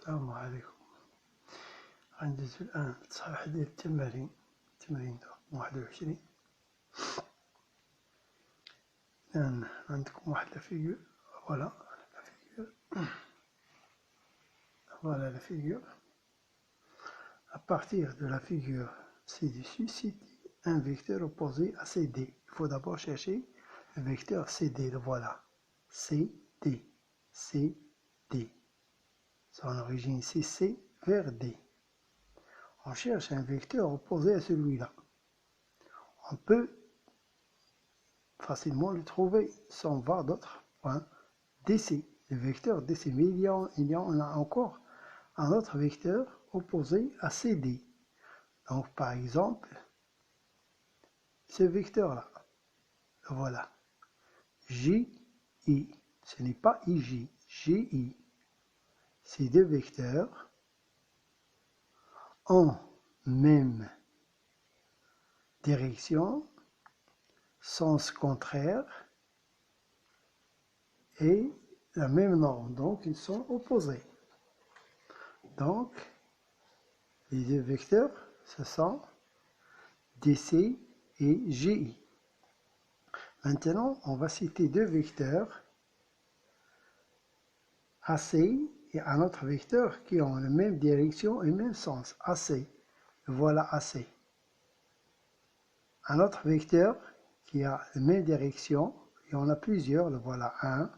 السلام عليكم. غندوزو الآن للصفحة ديال التمارين، تمرين 21. الآن عندكم واحد لافيغور، فوالا la figure. À partir de la figure ci-dessus, cite un vecteur opposé à CD. Il faut d'abord chercher le vecteur CD, le voilà. CD, CD. Son origine ici, C vers D. On cherche un vecteur opposé à celui-là. On peut facilement le trouver sans voir d'autres points DC, le vecteur DC. Mais il y en a encore un autre vecteur opposé à CD. Donc par exemple, ce vecteur-là, voilà, JI, ce n'est pas IJ, JI. Ces deux vecteurs en même direction, sens contraire et la même norme, donc ils sont opposés. Donc, les deux vecteurs, ce sont DC et GI. Maintenant, on va citer deux vecteurs, AC et un autre vecteur qui ont la même direction et même sens, AC. Voilà AC. Un autre vecteur qui a la même direction, il y en a plusieurs, le voilà 1,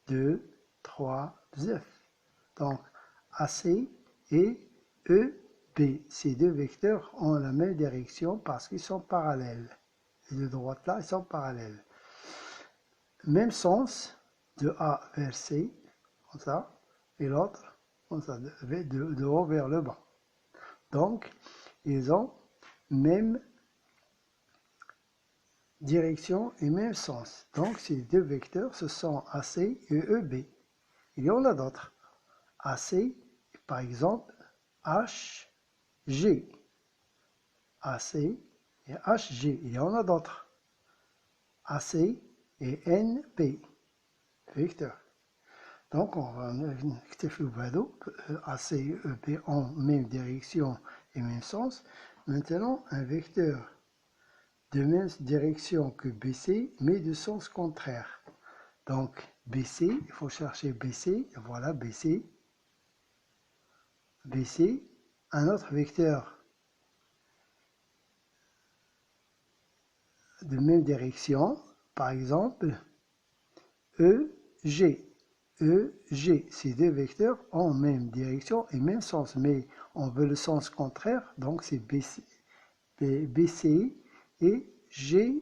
2, 3, 9. Donc, AC et EB. Ces deux vecteurs ont la même direction parce qu'ils sont parallèles. Les deux droites là, ils sont parallèles. Même sens de A vers C, comme ça, et l'autre, comme ça, de haut vers le bas. Donc, ils ont même direction et même sens. Donc, ces deux vecteurs, ce sont AC et EB. Il y en a d'autres. AC, par exemple, HG. AC et HG. Il y en a d'autres. AC et NP. Vecteur. Donc, on va AC et EP en même direction et même sens. Maintenant, un vecteur de même direction que BC, mais de sens contraire. Donc, BC, il faut chercher BC, voilà BC. BC, un autre vecteur de même direction, par exemple, EG. EG, ces deux vecteurs ont même direction et même sens, mais on veut le sens contraire, donc c'est BC et GE.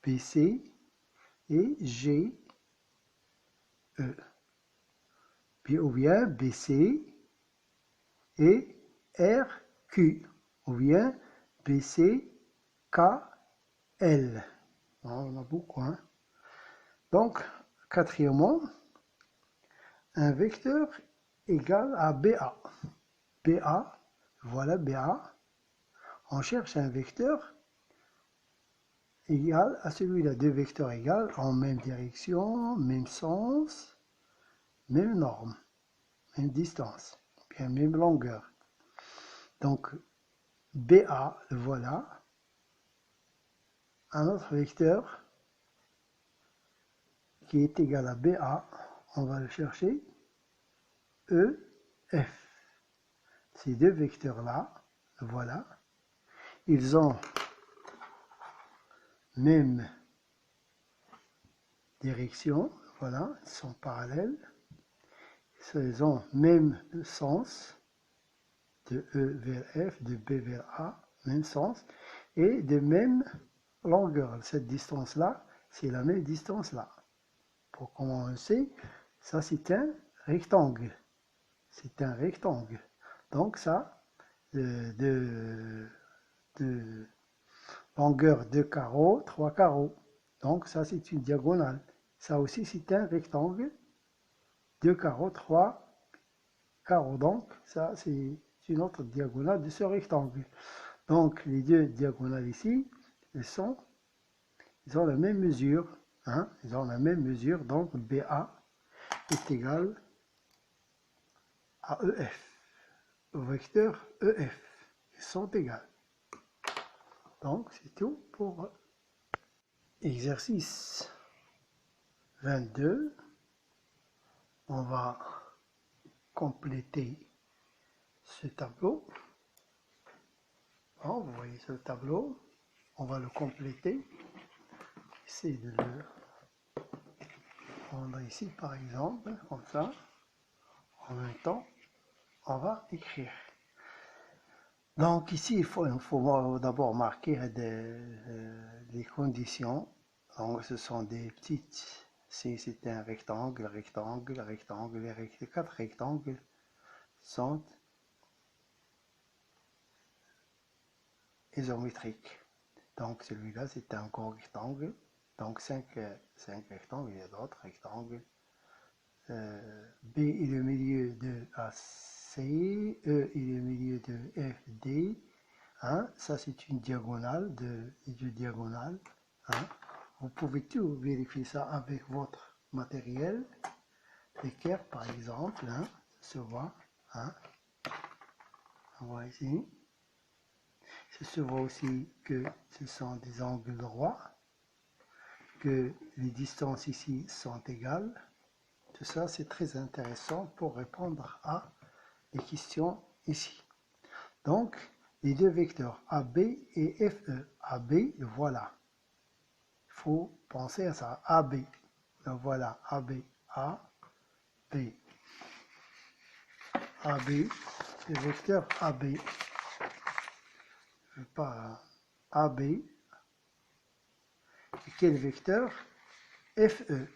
BC et GE. Puis ou bien BC et RQ, ou bien BC, KL. On a beaucoup, hein. Donc, quatrièmement, un vecteur égal à BA. BA, voilà BA. On cherche un vecteur égal à celui-là. Deux vecteurs égaux en même direction, même sens, même norme, même distance, bien même longueur. Donc, BA, le voilà. Un autre vecteur qui est égal à BA, on va le chercher, EF. Ces deux vecteurs-là, voilà, ils ont même direction, voilà, ils sont parallèles, ils ont même sens, de E vers F, de B vers A, même sens, et de même longueur. Cette distance-là, c'est la même distance-là. Pour comment on le sait, ça c'est un rectangle. C'est un rectangle. Donc ça, de longueur 2 carreaux, 3 carreaux. Donc ça c'est une diagonale. Ça aussi c'est un rectangle. 2 carreaux, 3 carreaux. Donc ça c'est une autre diagonale de ce rectangle. Donc les deux diagonales ici, ils ont la même mesure. Hein, ils ont la même mesure. Donc BA est égal à EF, au vecteur EF. Ils sont égales. Donc, c'est tout pour exercice 22. On va compléter ce tableau. Bon, vous voyez ce tableau. On va le compléter. Essayez de le prendre ici, par exemple, comme ça. En même temps, on va écrire. Donc ici, il faut d'abord marquer des conditions. Donc ce sont des petites, si c'était un rectangle, rectangle, rectangle, les 4 rectangles sont isométriques. Donc celui-là, c'est un gros rectangle. Donc 5 rectangles, il y a d'autres rectangles. B est le milieu de AC, E est le milieu de FD. Hein, ça c'est une diagonale, de diagonale. Hein. Vous pouvez tout vérifier ça avec votre matériel. L'équerre par exemple, hein, ça se voit. Hein. On voit ici. Ça se voit aussi que ce sont des angles droits, que les distances ici sont égales. Tout ça c'est très intéressant pour répondre à les questions ici. Donc, les deux vecteurs AB et FE. AB, voilà. Il faut penser à ça. AB. Donc voilà, AB. A, B. AB. Le vecteur AB. Je veux pas AB. Et quel vecteur? FE.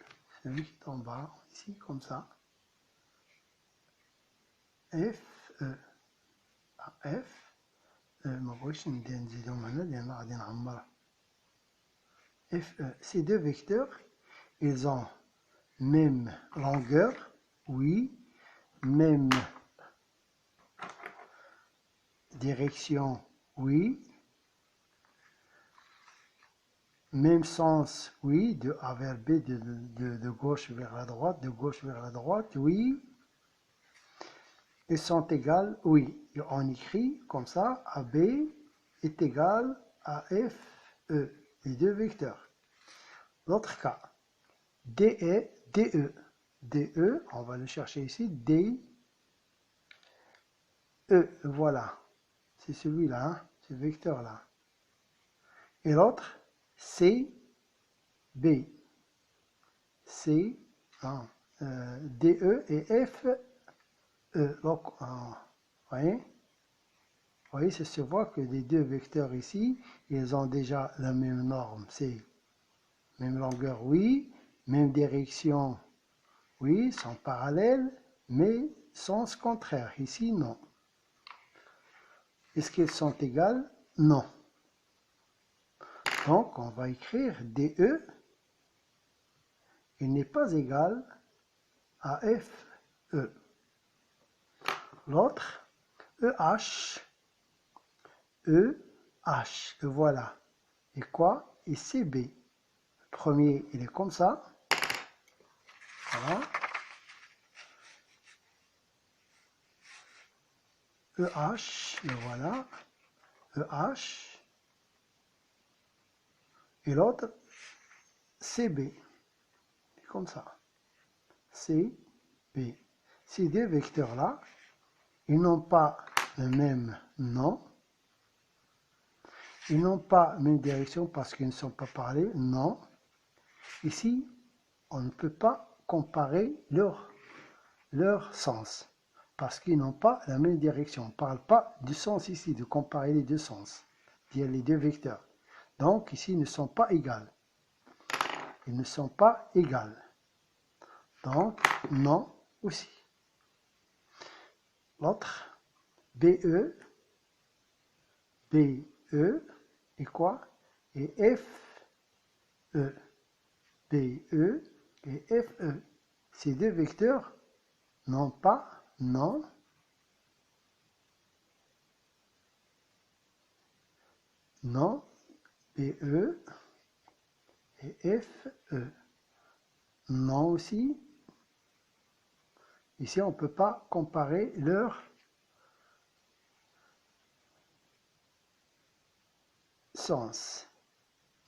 Celui qui est en bas, ici, comme ça. FE. F. ما بغيتش نزيدهم هنا لأن غادي نعمر. FE. Ces deux vecteurs, ils ont même longueur, oui, même direction, oui, même sens, oui, de A vers B, de gauche vers la droite, de gauche vers la droite, oui, ils sont égales, oui. Et on écrit comme ça, AB est égal à FE, les deux vecteurs. L'autre cas, DE, DE. DE, on va le chercher ici, D, E, voilà. C'est celui-là, hein, ce vecteur-là. Et l'autre, C, B. C, non, DE et F, E. Donc, vous voyez, ça se voit que les deux vecteurs ici, ils ont déjà la même norme, c'est même longueur, oui, même direction, oui, sont parallèles, mais sens contraire. Ici, non. Est-ce qu'elles sont égales? Non. Donc, on va écrire DE, il n'est pas égal à FE. L'autre, EH, EH, voilà. Et quoi? Et CB. Le premier, il est comme ça. Voilà. EH, le voilà. EH. Et l'autre, CB. Comme ça. CB. Ces deux vecteurs-là, ils n'ont pas le même nom. Ils n'ont pas la même direction parce qu'ils ne sont pas parallèles. Non. Ici, on ne peut pas comparer leur sens. Parce qu'ils n'ont pas la même direction. On ne parle pas du sens ici, de comparer les deux sens. C'est-à-dire les deux vecteurs. Donc, ici, ils ne sont pas égales. Ils ne sont pas égales. Donc, non aussi. L'autre, BE, BE, et quoi? Et FE. BE et FE. Ces deux vecteurs n'ont pas, non, non, BE et FE. Non aussi. Ici, on ne peut pas comparer leur sens.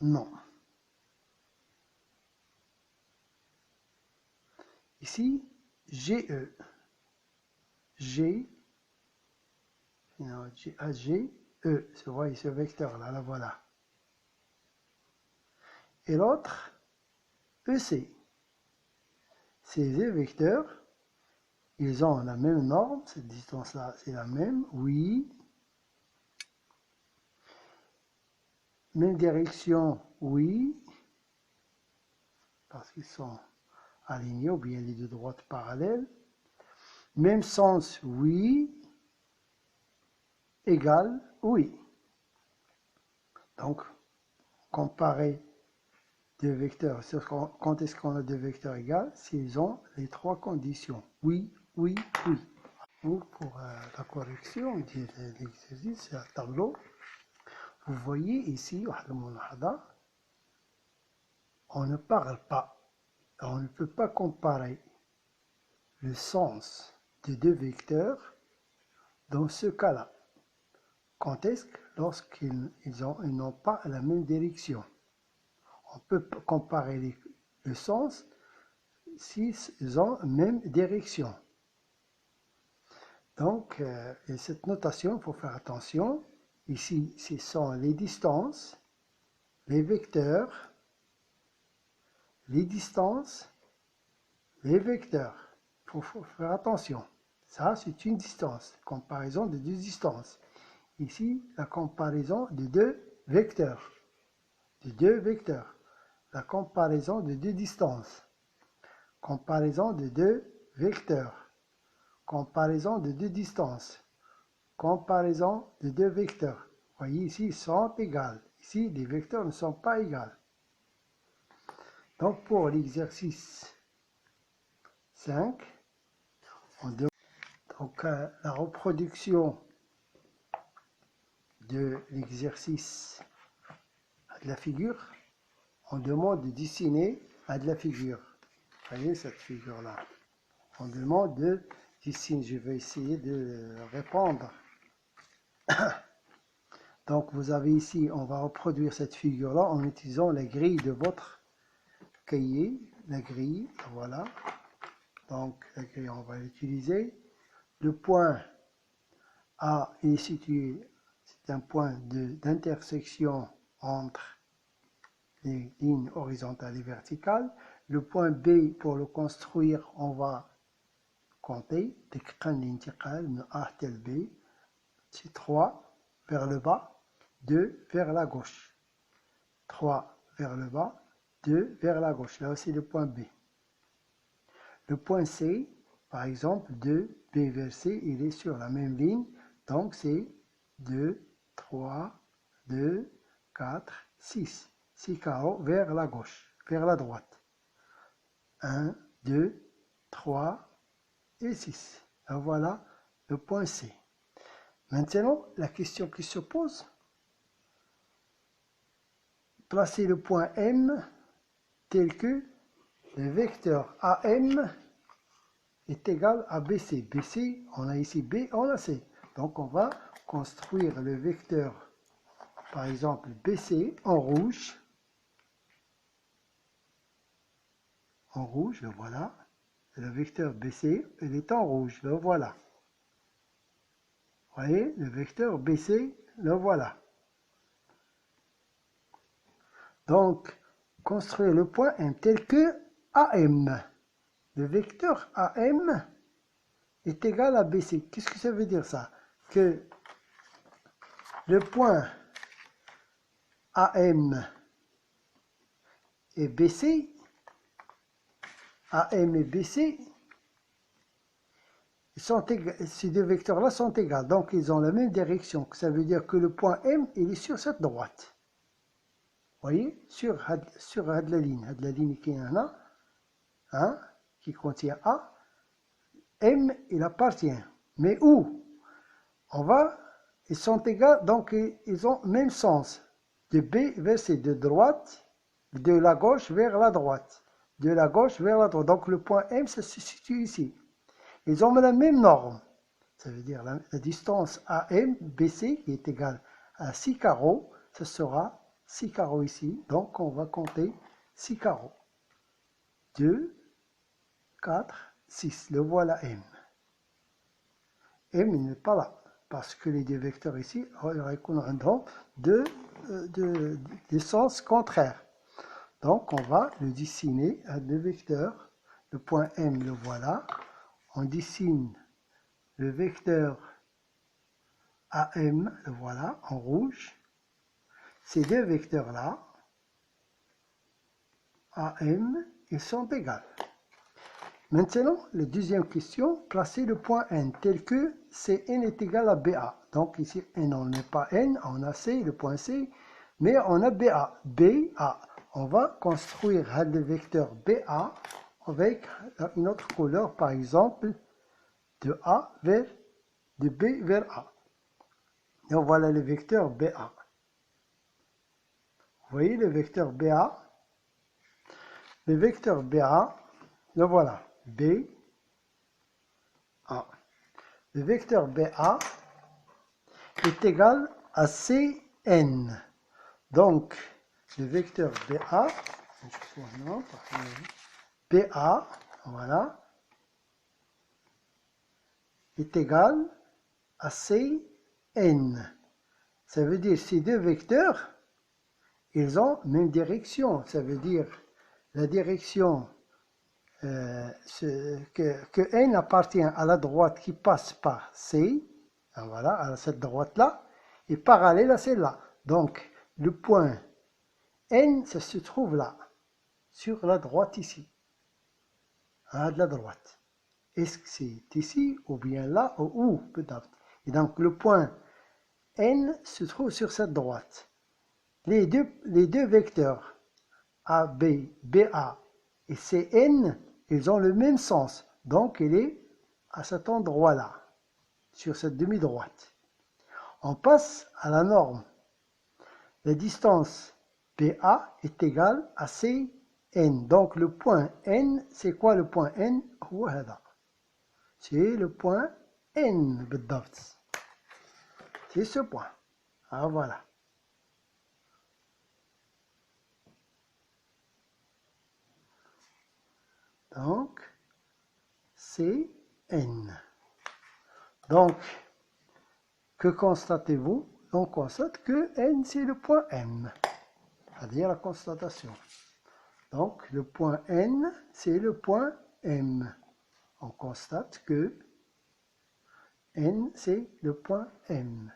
Non. Ici, GE. G, non, G, E. Vous voyez ce vecteur-là, là, voilà. Et l'autre, EC. Ces deux vecteurs, ils ont la même norme, cette distance-là, c'est la même, oui. Même direction, oui. Parce qu'ils sont alignés, ou bien les deux droites parallèles. Même sens, oui. Égal, oui. Donc, comparer deux vecteurs, quand est-ce qu'on a deux vecteurs égaux? S'ils ont les trois conditions. Oui, oui, oui. Pour la correction de l'exercice, c'est un tableau. Vous voyez ici, on ne parle pas, on ne peut pas comparer le sens de deux vecteurs dans ce cas-là. Quand est-ce que lorsqu'ils n'ont pas la même direction? On peut comparer le sens s'ils ont la même direction. Donc, cette notation, il faut faire attention. Ici, ce sont les distances, les vecteurs, les distances, les vecteurs. Il faut faire attention. Ça, c'est une distance, comparaison de deux distances. Ici, la comparaison de deux vecteurs. La comparaison de deux distances. Comparaison de deux vecteurs. Comparaison de deux distances. Comparaison de deux vecteurs. Vous voyez ici, ils sont égaux. Ici, les vecteurs ne sont pas égaux. Donc, pour l'exercice 5, on demande donc, la reproduction de l'exercice de la figure. On demande de dessiner à de la figure. Vous voyez cette figure-là. On demande de dessiner. Je vais essayer de répondre. Donc, vous avez ici, on va reproduire cette figure-là en utilisant la grille de votre cahier. La grille, voilà. Donc, la grille, on va l'utiliser. Le point A est situé, c'est un point d'intersection entre les lignes horizontales et verticales. Le point B, pour le construire, on va compter. C'est 3 vers le bas, 2 vers la gauche. 3 vers le bas, 2 vers la gauche. Là aussi le point B. Le point C, par exemple, 2, B vers C, il est sur la même ligne. Donc c'est 2, 3, 2, 4, 6. 6 carreaux vers la gauche, vers la droite. 1, 2, 3 et 6. Et voilà le point C. Maintenant, la question qui se pose, placer le point M tel que le vecteur AM est égal à BC. BC, on a ici B, on a C. Donc on va construire le vecteur, par exemple BC en rouge. En rouge, le voilà. Le vecteur BC, il est en rouge, le voilà. Vous voyez, le vecteur BC, le voilà. Donc, construire le point M tel que AM. Le vecteur AM est égal à BC. Qu'est-ce que ça veut dire ça? Que le point AM et BC, AM et BC, ces deux vecteurs-là sont égaux. Donc, ils ont la même direction. Ça veut dire que le point M, il est sur cette droite. Vous voyez? Sur la ligne qui est là, qui contient A. M, il appartient. Mais où? Ils sont égaux, donc ils ont le même sens. De B vers C, de droite, de la gauche vers la droite. De la gauche vers la droite. Donc le point M, ça se situe ici. ils ont la même norme. Ça veut dire la distance AM, BC, qui est égale à 6 carreaux, ce sera 6 carreaux ici. Donc, on va compter 6 carreaux. 2, 4, 6. Le voilà M. M, il n'est pas là, parce que les deux vecteurs ici auront deux sens contraires. Donc, on va le dessiner à deux vecteurs. Le point M, le voilà. On dessine le vecteur AM, le voilà, en rouge. Ces deux vecteurs-là, AM, ils sont égaux. Maintenant, la deuxième question, placer le point N tel que CN est égal à BA. Donc ici, N, on n'a pas N, on a C, le point C, mais on a BA. BA. On va construire le vecteur BA avec une autre couleur, par exemple, de B vers A. Et voilà le vecteur BA. Vous voyez le vecteur BA? Le vecteur BA, le voilà. B, A. Le vecteur BA est égal à CN. Donc, le vecteur BA, voilà, est égal à CN. Ça veut dire ces deux vecteurs, ils ont la même direction. Ça veut dire la direction que N appartient à la droite qui passe par C, voilà, à cette droite-là, est parallèle à celle-là. Donc, le point N, ça se trouve là, sur la droite ici, à la droite. Est-ce que c'est ici, ou bien là, ou où, peut-être. Et donc, le point N se trouve sur cette droite. Les deux vecteurs AB, BA et CN, ils ont le même sens. Donc, il est à cet endroit-là, sur cette demi-droite. On passe à la norme. La distance BA est égale à CN. Donc, le point N, c'est quoi le point N? C'est le point N. C'est ce point. Ah, voilà. Donc, c'est N. Donc, que constatez-vous? On constate que N, c'est le point M, c'est-à-dire la constatation. Donc, le point N, c'est le point M. On constate que N, c'est le point M.